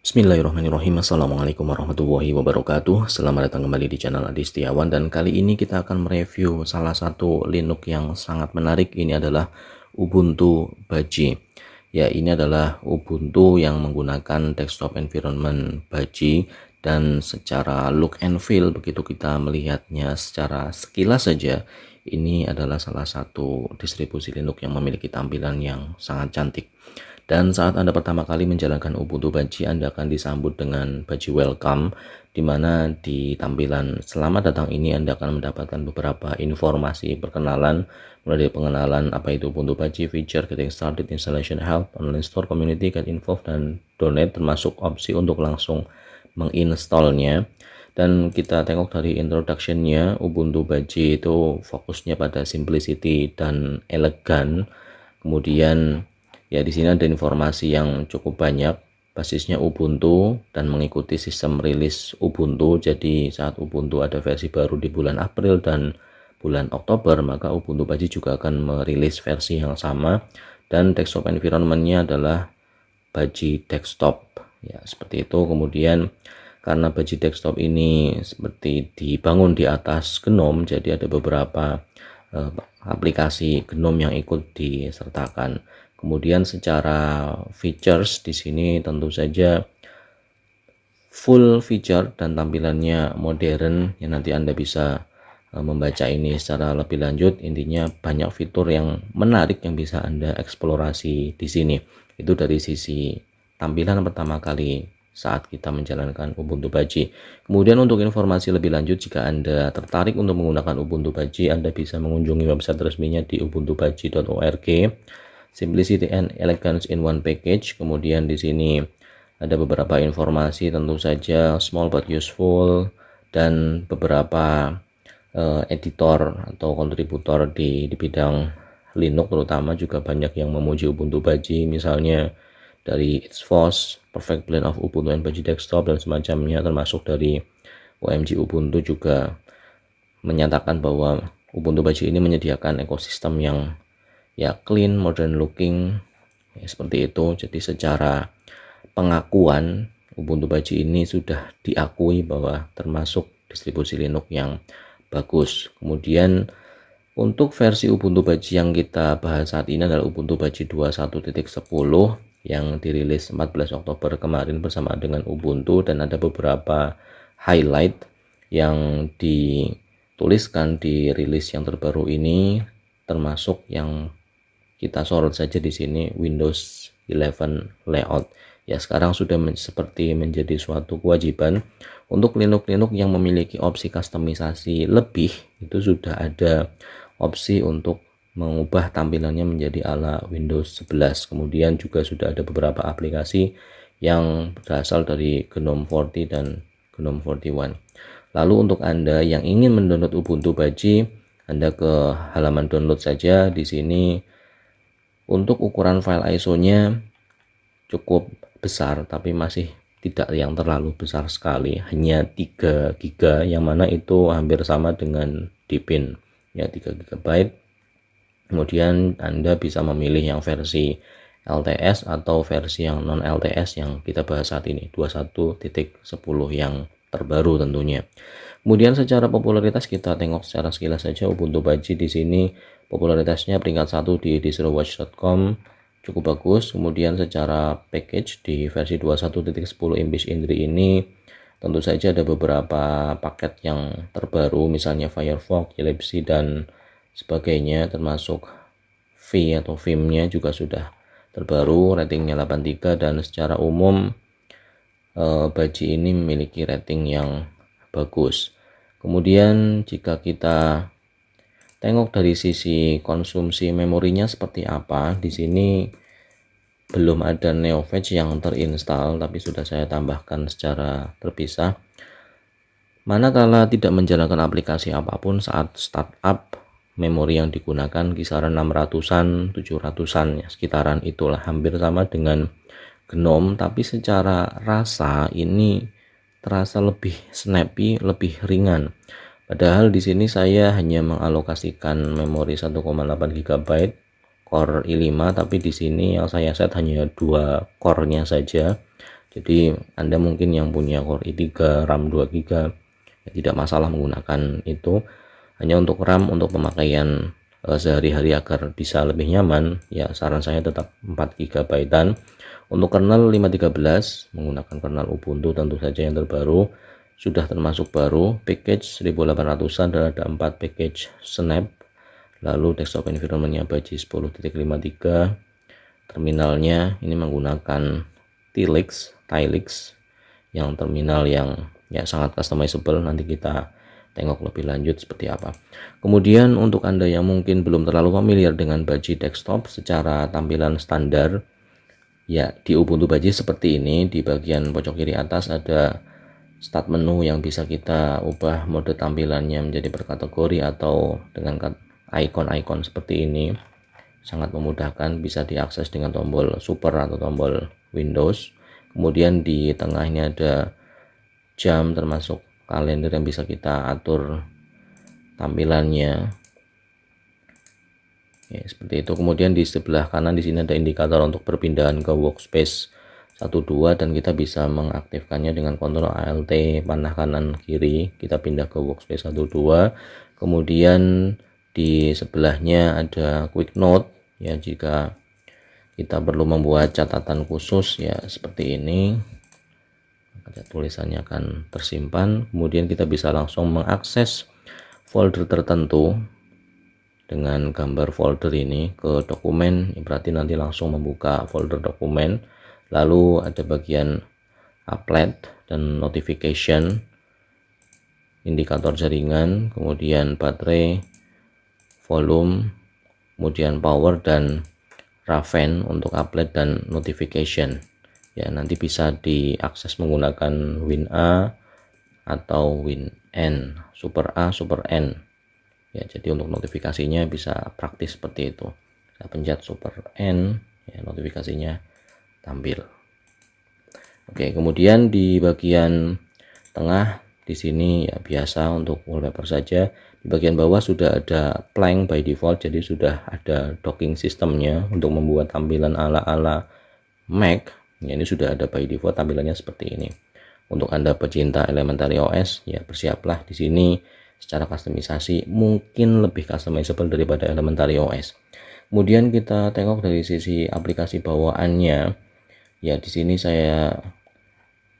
Bismillahirrahmanirrahim. Assalamualaikum warahmatullahi wabarakatuh. Selamat datang kembali di channel Adi Setiawan, dan kali ini kita akan mereview salah satu Linux yang sangat menarik. Ini adalah Ubuntu Budgie. Ya, ini adalah Ubuntu yang menggunakan desktop environment Budgie, dan secara look and feel, begitu kita melihatnya secara sekilas saja, ini adalah salah satu distribusi Linux yang memiliki tampilan yang sangat cantik. Dan saat Anda pertama kali menjalankan Ubuntu Budgie, Anda akan disambut dengan Budgie Welcome, di mana di tampilan selamat datang ini Anda akan mendapatkan beberapa informasi perkenalan, mulai dari pengenalan apa itu Ubuntu Budgie, feature, getting started, installation help, online store, community, get involved, dan donate, termasuk opsi untuk langsung menginstallnya. Dan kita tengok dari introductionnya, Ubuntu Budgie itu fokusnya pada simplicity dan elegan. Kemudian ya, di sini ada informasi yang cukup banyak. Basisnya Ubuntu dan mengikuti sistem rilis Ubuntu. Jadi saat Ubuntu ada versi baru di bulan April dan bulan Oktober, maka Ubuntu Budgie juga akan merilis versi yang sama. Dan desktop environment-nya adalah Budgie Desktop. Ya, seperti itu. Kemudian karena Budgie Desktop ini seperti dibangun di atas GNOME, jadi ada beberapa aplikasi GNOME yang ikut disertakan. Kemudian secara features di sini tentu saja full feature dan tampilannya modern, yang nanti Anda bisa membaca ini secara lebih lanjut. Intinya banyak fitur yang menarik yang bisa Anda eksplorasi di sini. Itu dari sisi tampilan pertama kali saat kita menjalankan Ubuntu Budgie. Kemudian untuk informasi lebih lanjut, jika Anda tertarik untuk menggunakan Ubuntu Budgie, Anda bisa mengunjungi website resminya di ubuntubudgie.org. Simplicity and elegance in one package. Kemudian di sini ada beberapa informasi, tentu saja small but useful, dan beberapa editor atau kontributor di bidang Linux terutama juga banyak yang memuji Ubuntu Budgie, misalnya dari itsFoss, Perfect Blend of Ubuntu and Budgie Desktop, dan semacamnya, termasuk dari OMG Ubuntu juga menyatakan bahwa Ubuntu Budgie ini menyediakan ekosistem yang ya clean, modern looking, ya, seperti itu. Jadi secara pengakuan, Ubuntu Budgie ini sudah diakui bahwa termasuk distribusi Linux yang bagus. Kemudian untuk versi Ubuntu Budgie yang kita bahas saat ini adalah Ubuntu Budgie 21.10 yang dirilis 14 Oktober kemarin bersama dengan Ubuntu, dan ada beberapa highlight yang dituliskan di rilis yang terbaru ini, termasuk yang kita sorot saja di sini, Windows 11 layout. Ya, sekarang sudah seperti menjadi suatu kewajiban untuk Linux yang memiliki opsi kustomisasi lebih. Itu sudah ada opsi untuk mengubah tampilannya menjadi ala Windows 11. Kemudian juga sudah ada beberapa aplikasi yang berasal dari GNOME 40 dan GNOME 41. Lalu untuk Anda yang ingin mendownload Ubuntu Budgie, Anda ke halaman download saja. Di sini untuk ukuran file ISO-nya cukup besar, tapi masih tidak yang terlalu besar sekali, hanya 3 GB, yang mana itu hampir sama dengan Deepin, ya, 3 GB. Kemudian Anda bisa memilih yang versi LTS atau versi yang non LTS yang kita bahas saat ini, 21.10 yang terbaru tentunya. Kemudian secara popularitas kita tengok secara sekilas saja. Ubuntu Budgie di sini popularitasnya peringkat 1 di distrowatch.com, cukup bagus. Kemudian secara package di versi 21.10 Imbish Indri ini tentu saja ada beberapa paket yang terbaru, misalnya Firefox, Ellipse, dan sebagainya, termasuk V atau Vim-nya juga sudah terbaru, ratingnya 83, dan secara umum Budgie ini memiliki rating yang bagus. Kemudian jika kita tengok dari sisi konsumsi memorinya seperti apa, di sini belum ada NeoFetch yang terinstall, tapi sudah saya tambahkan secara terpisah. Manakala tidak menjalankan aplikasi apapun saat startup, memori yang digunakan kisaran 600-an, 700-an, ya, sekitaran itulah, hampir sama dengan GNOME, tapi secara rasa ini terasa lebih snappy, lebih ringan. Padahal di sini saya hanya mengalokasikan memori 1,8 GB Core i5, tapi di sini yang saya set hanya 2 core-nya saja. Jadi Anda mungkin yang punya Core i3 RAM 2 GB ya, tidak masalah menggunakan itu. Hanya untuk RAM untuk pemakaian sehari-hari agar bisa lebih nyaman ya, saran saya tetap 4 GB. Untuk kernel 5.13 menggunakan kernel Ubuntu tentu saja yang terbaru, sudah termasuk baru, package 1800-an dan ada 4 package snap. Lalu desktop environment-nya Baji 10.53, terminalnya ini menggunakan Tilix yang terminal yang ya sangat customizable, nanti kita tengok lebih lanjut seperti apa. Kemudian untuk Anda yang mungkin belum terlalu familiar dengan Baji desktop secara tampilan standar, ya di Ubuntu Baji seperti ini. Di bagian pojok kiri atas ada start menu yang bisa kita ubah mode tampilannya menjadi berkategori atau dengan icon-icon seperti ini. Sangat memudahkan, bisa diakses dengan tombol super atau tombol Windows. Kemudian di tengah ini ada jam termasuk kalender yang bisa kita atur tampilannya. Ya, seperti itu. Kemudian di sebelah kanan di sini ada indikator untuk perpindahan ke workspace 1-2 dan kita bisa mengaktifkannya dengan kontrol Alt panah kanan kiri, kita pindah ke workspace 1-2. Kemudian di sebelahnya ada quick note ya, jika kita perlu membuat catatan khusus ya seperti ini, tulisannya akan tersimpan. Kemudian kita bisa langsung mengakses folder tertentu dengan gambar folder ini ke dokumen, berarti nanti langsung membuka folder dokumen. Lalu ada bagian applet dan notification, indikator jaringan, kemudian baterai, volume, kemudian power dan Raven untuk applet dan notification. Ya, nanti bisa diakses menggunakan WinA atau WinN, Super A, Super N. Ya, jadi untuk notifikasinya bisa praktis seperti itu. Saya pencet Super N, ya notifikasinya tampil. Oke, kemudian di bagian tengah di sini ya biasa untuk wallpaper saja. Di bagian bawah sudah ada Plank by default, jadi sudah ada docking sistemnya untuk membuat tampilan ala-ala Mac. Ya, ini sudah ada by default tampilannya seperti ini. Untuk Anda pecinta Elementary OS, ya bersiaplah di sini secara kustomisasi mungkin lebih customizable daripada Elementary OS. Kemudian kita tengok dari sisi aplikasi bawaannya. Ya, di sini saya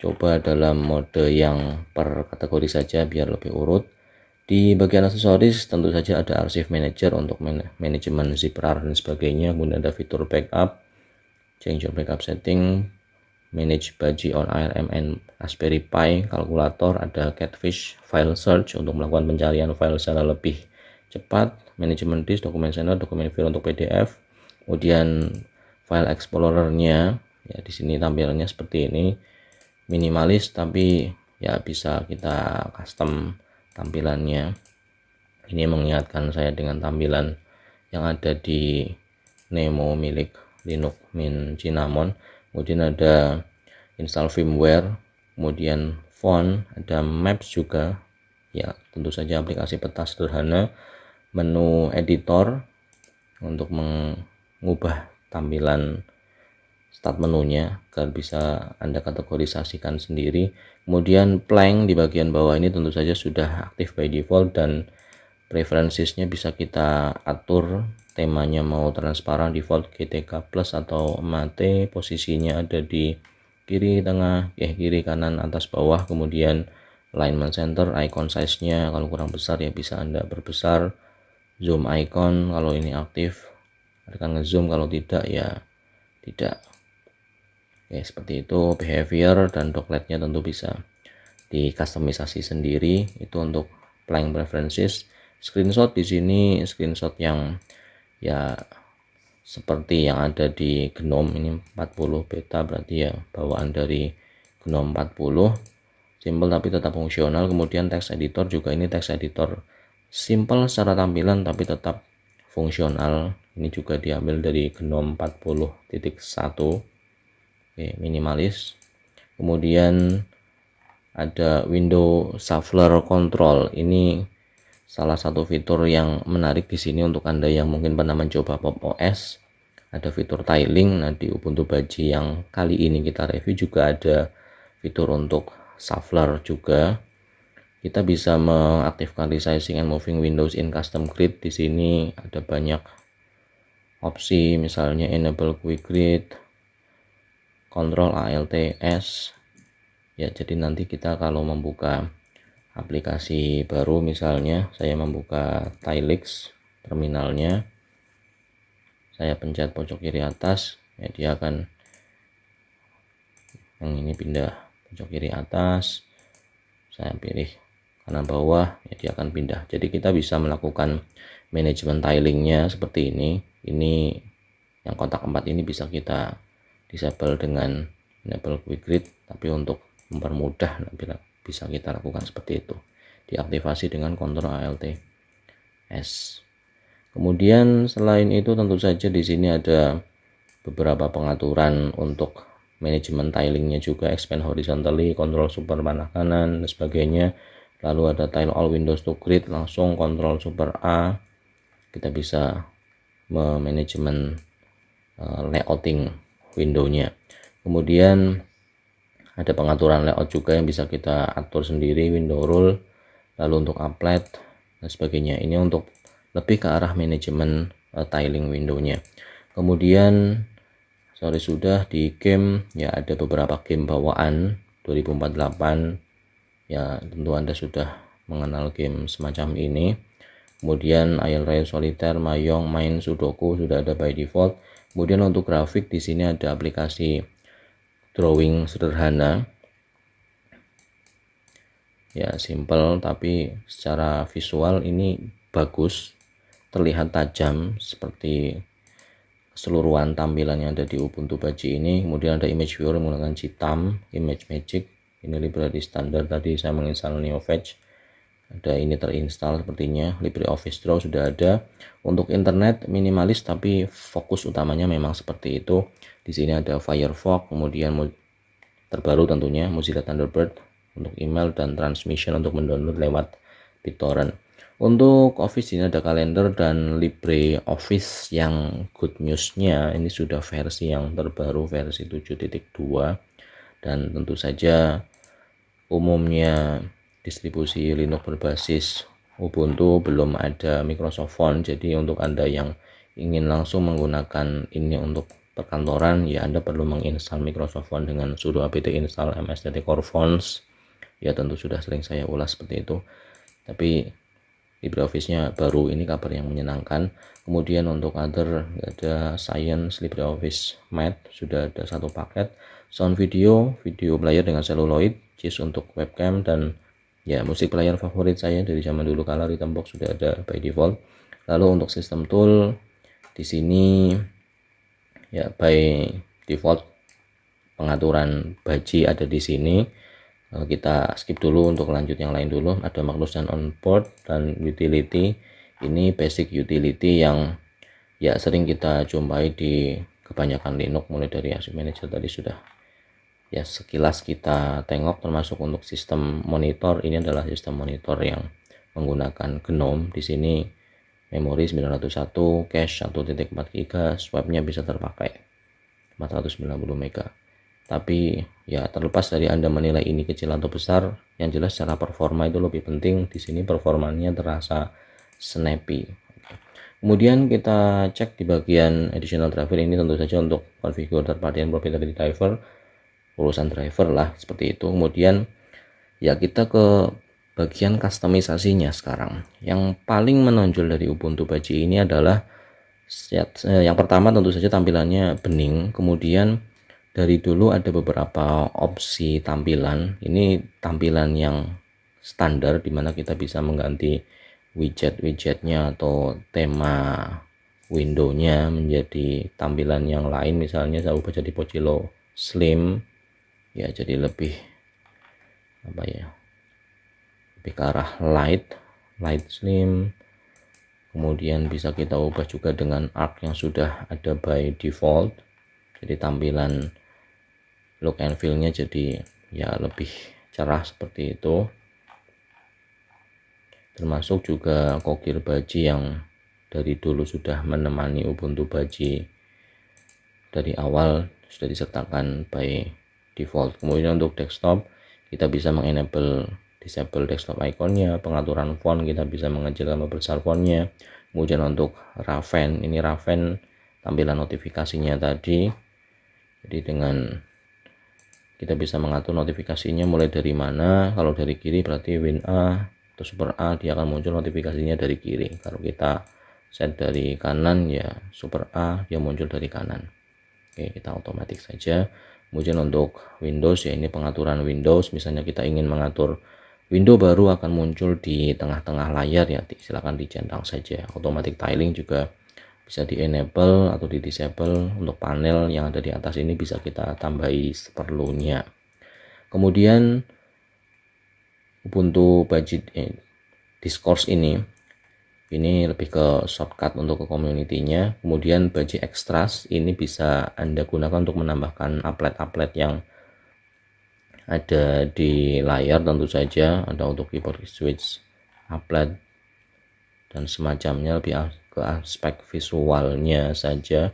coba dalam mode yang per kategori saja biar lebih urut. Di bagian aksesoris tentu saja ada Archive Manager untuk manajemen zip RAR dan sebagainya. Kemudian ada fitur backup, change your backup setting, manage Baji on ARM and Raspberry Pi, kalkulator, ada Catfish file search untuk melakukan pencarian file secara lebih cepat, manajemen disk, dokumen sender, dokumen file untuk PDF. Kemudian file explorernya ya di sini tampilannya seperti ini, minimalis tapi ya bisa kita custom tampilannya. Ini mengingatkan saya dengan tampilan yang ada di Nemo milik Linux Mint Cinnamon. Kemudian ada install firmware, kemudian font, ada maps juga ya, tentu saja aplikasi peta sederhana, menu editor untuk mengubah tampilan start menunya agar bisa Anda kategorisasikan sendiri. Kemudian Plank di bagian bawah ini tentu saja sudah aktif by default dan preferensinya bisa kita atur, temanya mau transparan, default GTK plus atau mate, posisinya ada di kiri tengah, kiri kanan atas bawah. Kemudian alignment center, icon size nya kalau kurang besar ya bisa Anda perbesar, zoom icon kalau ini aktif akan ngezoom, kalau tidak ya tidak. Ya seperti itu. Behavior dan dockletnya tentu bisa dikustomisasi sendiri, itu untuk Plank preferences. Screenshot di sini screenshot yang ya seperti yang ada di GNOME, ini 40 beta berarti ya bawaan dari GNOME 40, simple tapi tetap fungsional. Kemudian text editor juga, ini text editor simple secara tampilan tapi tetap fungsional, ini juga diambil dari GNOME 40.1. Oke, minimalis. Kemudian ada window shuffler control, ini salah satu fitur yang menarik di sini untuk Anda yang mungkin pernah mencoba Pop OS. ada fitur tiling. Nah, di Ubuntu Baji yang kali ini kita review juga ada fitur untuk shuffler juga. Kita bisa mengaktifkan resizing and moving windows in custom grid. Di sini ada banyak opsi, misalnya enable quick grid, control alt s. Ya, jadi nanti kita kalau membuka aplikasi baru, misalnya saya membuka Tilix terminalnya, saya pencet pojok kiri atas, ya dia akan yang ini pindah pojok kiri atas, saya pilih kanan bawah, ya dia akan pindah. Jadi kita bisa melakukan manajemen tilingnya seperti ini. Ini yang kotak 4 ini bisa kita disable dengan enable quick grid, tapi untuk mempermudah bisa kita lakukan seperti itu, diaktifasi dengan Ctrl Alt S. Kemudian selain itu tentu saja di sini ada beberapa pengaturan untuk manajemen tilingnya juga, expand horizontally, kontrol super panah kanan dan sebagainya. Lalu ada tile all windows to grid, langsung kontrol super A, kita bisa memanajemen layouting windownya. Kemudian ada pengaturan layout juga yang bisa kita atur sendiri, window rule, lalu untuk applet dan sebagainya. Ini untuk lebih ke arah manajemen tiling windownya. Kemudian sudah di game, ya ada beberapa game bawaan 2048, ya tentu Anda sudah mengenal game semacam ini. Kemudian Air Raya Solitaire, Mahjong, Main, Sudoku sudah ada by default. Kemudian untuk grafik di sini ada aplikasi drawing sederhana, ya simple tapi secara visual ini bagus, terlihat tajam seperti keseluruhan tampilan yang ada di Ubuntu Baji ini. Kemudian ada image viewer menggunakan Citam, image magic, ini library standar. Tadi saya menginstal NeoFetch, ada ini terinstall sepertinya. LibreOffice Draw sudah ada. Untuk internet minimalis tapi fokus utamanya memang seperti itu. Di sini ada Firefox, kemudian terbaru tentunya Mozilla Thunderbird untuk email dan transmission untuk mendownload lewat BitTorrent. Untuk Office ini ada kalender dan LibreOffice. Yang good newsnya ini sudah versi yang terbaru, versi 7.2, dan tentu saja umumnya distribusi Linux berbasis Ubuntu belum ada Microsoft Phone. Jadi untuk Anda yang ingin langsung menggunakan ini untuk perkantoran, ya Anda perlu menginstal Microsoft Phone dengan sudo apt install ms-core phones. Ya tentu sudah sering saya ulas seperti itu, tapi LibreOffice-nya baru, ini kabar yang menyenangkan. Kemudian untuk other ada Science, LibreOffice Math sudah ada satu paket, sound video player dengan celluloid, JIS untuk webcam, dan ya musik player favorit saya dari zaman dulu kala, Rhythmbox sudah ada by default. Lalu untuk sistem tool di sini ya by default pengaturan Baji ada di sini. Kita skip dulu untuk lanjut yang lain dulu. Ada Magnus dan onboard dan utility. Ini basic utility yang ya sering kita jumpai di kebanyakan Linux, mulai dari Asset Manager tadi sudah ya sekilas kita tengok. Termasuk untuk sistem monitor, ini adalah sistem monitor yang menggunakan GNOME. Di sini memori 901, cache 1.4 GB, swapnya bisa terpakai 490 MB. Tapi ya terlepas dari Anda menilai ini kecil atau besar, yang jelas secara performa itu lebih penting. Di sini performanya terasa snappy. Kemudian kita cek di bagian additional driver. Ini tentu saja untuk configure third party and proprietary driver, urusan driver lah seperti itu. Kemudian ya kita ke bagian customisasinya sekarang. Yang paling menonjol dari Ubuntu Baji ini adalah yang pertama tentu saja tampilannya bening. Kemudian dari dulu ada beberapa opsi tampilan. Ini tampilan yang standar, dimana kita bisa mengganti widgetnya atau tema windownya menjadi tampilan yang lain. Misalnya saya ubah jadi Pocillo Slim, ya jadi lebih apa ya, lebih ke arah light slim. Kemudian bisa kita ubah juga dengan arc yang sudah ada by default. Jadi tampilan look and feel-nya jadi ya lebih cerah seperti itu. Termasuk juga Kokir Baji yang dari dulu sudah menemani Ubuntu Baji dari awal sudah disertakan by default. Kemudian untuk desktop kita bisa mengenable disable desktop iconnya, pengaturan font kita bisa mengecilkan membesar fontnya. Kemudian untuk Raven, ini Raven tampilan notifikasinya tadi, jadi dengan kita bisa mengatur notifikasinya mulai dari mana. Kalau dari kiri berarti WinA atau Super A, dia akan muncul notifikasinya dari kiri. Kalau kita set dari kanan ya Super A, dia muncul dari kanan. Oke, kita otomatis saja. Kemudian untuk Windows ya, ini pengaturan Windows. Misalnya kita ingin mengatur window baru akan muncul di tengah-tengah layar ya, silakan dicentang saja. Automatic tiling juga bisa di enable atau di disable. Untuk panel yang ada di atas ini bisa kita tambahi seperlunya. Kemudian Ubuntu budget discourse ini lebih ke shortcut untuk ke community-nya. Kemudian budget extras ini bisa Anda gunakan untuk menambahkan applet-applet yang ada di layar. Tentu saja ada untuk keyboard switch, applet dan semacamnya, lebih ke aspek visualnya saja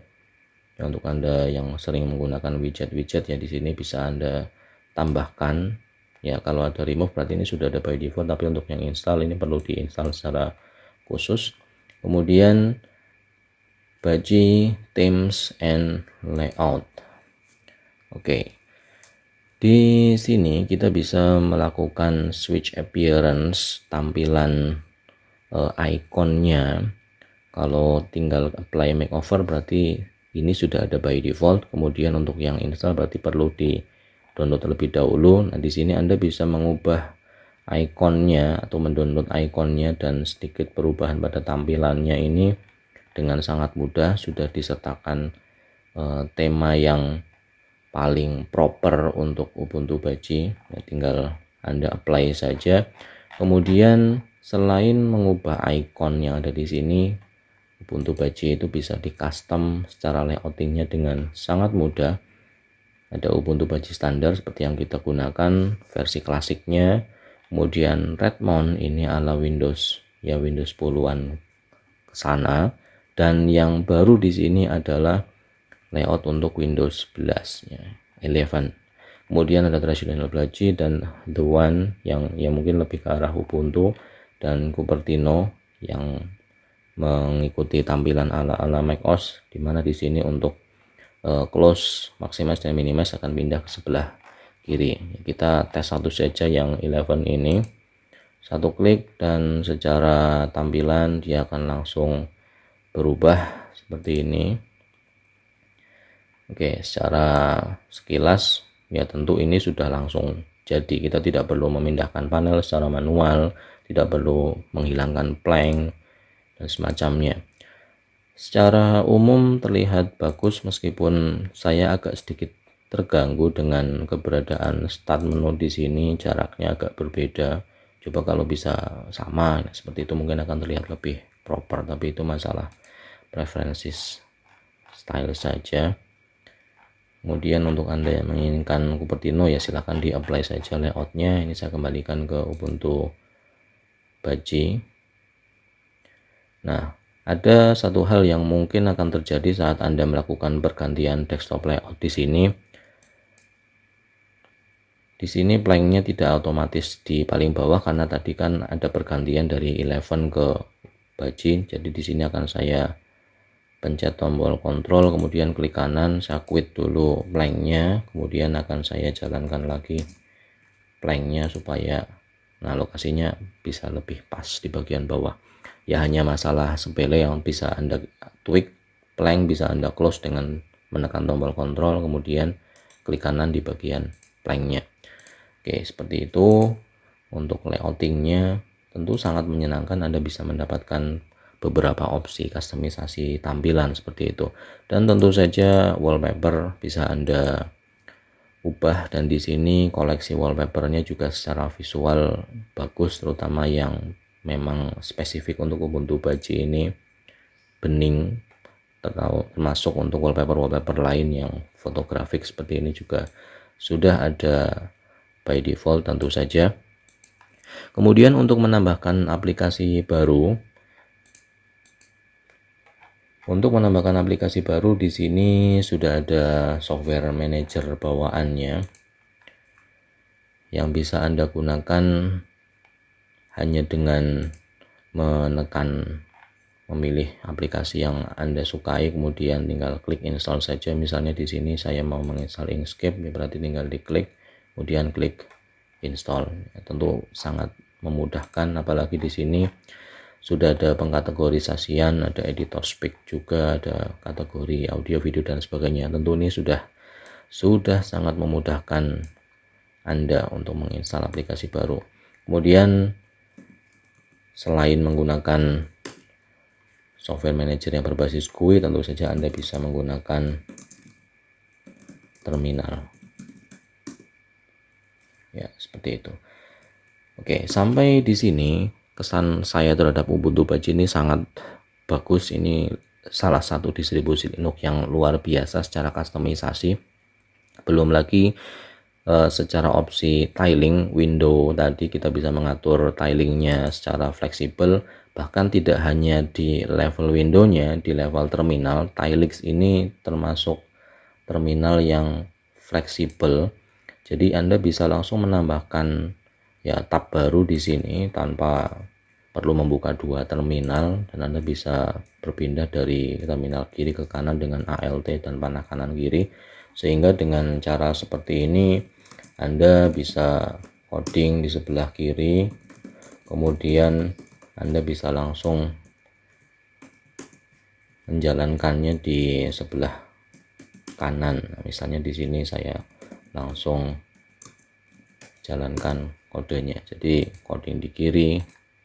ya. Untuk Anda yang sering menggunakan widget-widget ya, di sini bisa Anda tambahkan ya. Kalau ada remove berarti ini sudah ada by default, tapi untuk yang install ini perlu diinstal secara khusus. Kemudian budget themes and layout. Oke, di sini kita bisa melakukan switch appearance, tampilan ikonnya. Kalau tinggal apply makeover berarti ini sudah ada by default. Kemudian untuk yang install berarti perlu di download terlebih dahulu. Nah, di sini Anda bisa mengubah ikonnya atau mendownload ikonnya dan sedikit perubahan pada tampilannya ini dengan sangat mudah. Sudah disertakan tema yang paling proper untuk Ubuntu Budget ya, tinggal Anda apply saja. Kemudian selain mengubah icon yang ada di sini, Ubuntu Budget itu bisa di custom secara layoutingnya dengan sangat mudah. Ada Ubuntu Budget standar seperti yang kita gunakan, versi klasiknya. Kemudian Redmond ini ala Windows ya, Windows 10-an ke sana. Dan yang baru di sini adalah layout untuk Windows 11 ya, 11. Kemudian ada traditional budget dan the one yang mungkin lebih ke arah Ubuntu, dan Cupertino yang mengikuti tampilan ala macOS, dimana di sini untuk close, maximize dan minimize akan pindah ke sebelah kiri. Kita tes satu saja yang 11 ini, satu klik dan secara tampilan dia akan langsung berubah seperti ini. Oke, secara sekilas ya tentu ini sudah langsung jadi. Kita tidak perlu memindahkan panel secara manual, tidak perlu menghilangkan plank dan semacamnya. Secara umum terlihat bagus, meskipun saya agak sedikit terganggu dengan keberadaan start menu di sini, jaraknya agak berbeda. Coba kalau bisa sama seperti itu mungkin akan terlihat lebih proper, tapi itu masalah preferences style saja. Kemudian untuk Anda yang menginginkan Cupertino ya silahkan di apply saja layoutnya. Ini saya kembalikan ke Ubuntu Budget. Nah, ada satu hal yang mungkin akan terjadi saat Anda melakukan pergantian desktop layout di sini. Di sini planknya tidak otomatis di paling bawah karena tadi kan ada pergantian dari 11 ke Budget. Jadi di sini akan saya pencet tombol kontrol, kemudian klik kanan, saya quit dulu planknya, kemudian akan saya jalankan lagi planknya supaya lokasinya bisa lebih pas di bagian bawah. Ya hanya masalah sepele yang bisa Anda tweak, plank bisa Anda close dengan menekan tombol kontrol, kemudian klik kanan di bagian planknya. Oke, seperti itu untuk layoutingnya. Tentu sangat menyenangkan, Anda bisa mendapatkan beberapa opsi kustomisasi tampilan seperti itu, dan tentu saja wallpaper bisa Anda ubah, dan di sini koleksi wallpapernya juga secara visual bagus, terutama yang memang spesifik untuk Ubuntu Budget ini, bening, termasuk untuk wallpaper lain yang fotografik seperti ini juga sudah ada by default tentu saja. Kemudian untuk menambahkan aplikasi baru, Untuk menambahkan aplikasi baru di sini sudah ada software manager bawaannya yang bisa Anda gunakan hanya dengan menekan memilih aplikasi yang Anda sukai, kemudian tinggal klik install saja. Misalnya di sini saya mau menginstal Inkscape, ya berarti tinggal diklik, kemudian klik install. Ya, tentu sangat memudahkan, apalagi di sini sudah ada pengkategorisasian, ada editor speak juga, ada kategori audio, video dan sebagainya. Tentu ini sudah sangat memudahkan Anda untuk menginstal aplikasi baru. Kemudian selain menggunakan software manager yang berbasis GUI, tentu saja Anda bisa menggunakan terminal. Ya, seperti itu. Oke, sampai di sini kesan saya terhadap Ubuntu Budgie ini sangat bagus. Ini salah satu distribusi Linux yang luar biasa secara kustomisasi. Belum lagi secara opsi tiling window tadi, kita bisa mengatur tilingnya secara fleksibel. Bahkan tidak hanya di level windownya, di level terminal, Tilix ini termasuk terminal yang fleksibel. Jadi Anda bisa langsung menambahkan ya tab baru di sini tanpa perlu membuka dua terminal, dan Anda bisa berpindah dari terminal kiri ke kanan dengan Alt dan panah kanan kiri, sehingga dengan cara seperti ini Anda bisa coding di sebelah kiri, kemudian Anda bisa langsung menjalankannya di sebelah kanan. Misalnya di sini saya langsung jalankan kodenya, jadi coding di kiri,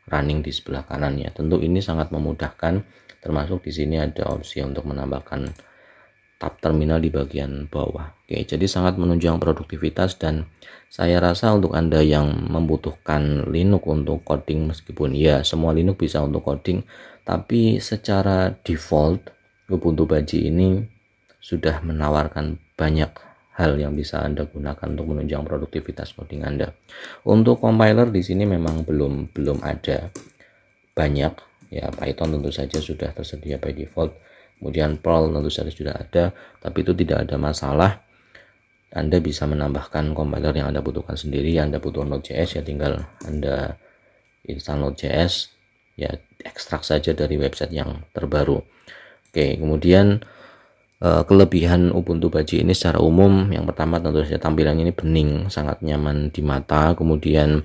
running di sebelah kanannya. Tentu ini sangat memudahkan, termasuk di sini ada opsi untuk menambahkan tab terminal di bagian bawah. Oke, jadi sangat menunjang produktivitas, dan saya rasa untuk Anda yang membutuhkan Linux untuk coding, meskipun ya semua Linux bisa untuk coding, tapi secara default Ubuntu Budgie ini sudah menawarkan banyak hal yang bisa Anda gunakan untuk menunjang produktivitas coding Anda. Untuk compiler di sini memang belum ada banyak ya. Python tentu saja sudah tersedia by default, kemudian Perl tentu saja sudah ada, tapi itu tidak ada masalah. Anda bisa menambahkan compiler yang Anda butuhkan sendiri. Anda butuh Node.js, ya tinggal Anda install Node.js, ya ekstrak saja dari website yang terbaru. Oke, kemudian kelebihan Ubuntu Budgie ini secara umum, yang pertama tentu saja tampilannya ini bening, sangat nyaman di mata, kemudian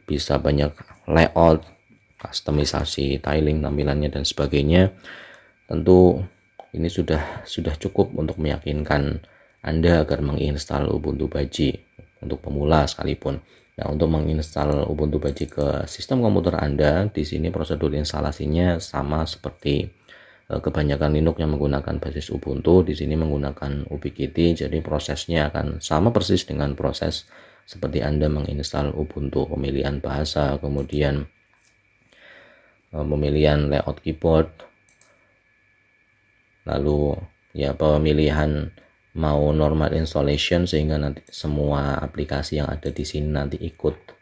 bisa banyak layout, kustomisasi, tiling tampilannya dan sebagainya. Tentu ini sudah cukup untuk meyakinkan Anda agar menginstal Ubuntu Budgie untuk pemula sekalipun. Nah, untuk menginstal Ubuntu Budgie ke sistem komputer Anda, di sini prosedur instalasinya sama seperti kebanyakan Linux yang menggunakan basis Ubuntu. Di sini menggunakan Ubiquiti, jadi prosesnya akan sama persis dengan proses seperti Anda menginstal Ubuntu. Pemilihan bahasa, kemudian pemilihan layout keyboard, lalu ya pemilihan mau normal installation, sehingga nanti semua aplikasi yang ada di sini nanti ikut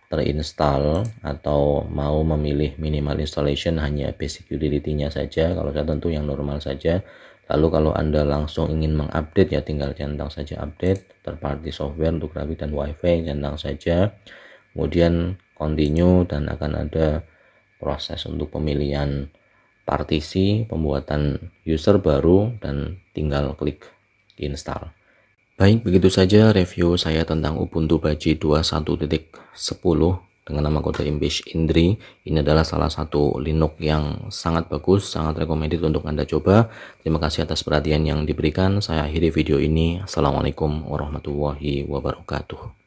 terinstall, atau mau memilih minimal installation, hanya basic utility-nya saja. Kalau saya tentu yang normal saja. Lalu kalau Anda langsung ingin mengupdate, ya tinggal centang saja update third party software untuk grafik dan wifi, centang saja, kemudian continue, dan akan ada proses untuk pemilihan partisi, pembuatan user baru, dan tinggal klik install. Baik, begitu saja review saya tentang Ubuntu Budgie 21.10 dengan nama kode Impish Indri. Ini adalah salah satu Linux yang sangat bagus, sangat recommended untuk Anda coba. Terima kasih atas perhatian yang diberikan. Saya akhiri video ini. Assalamualaikum warahmatullahi wabarakatuh.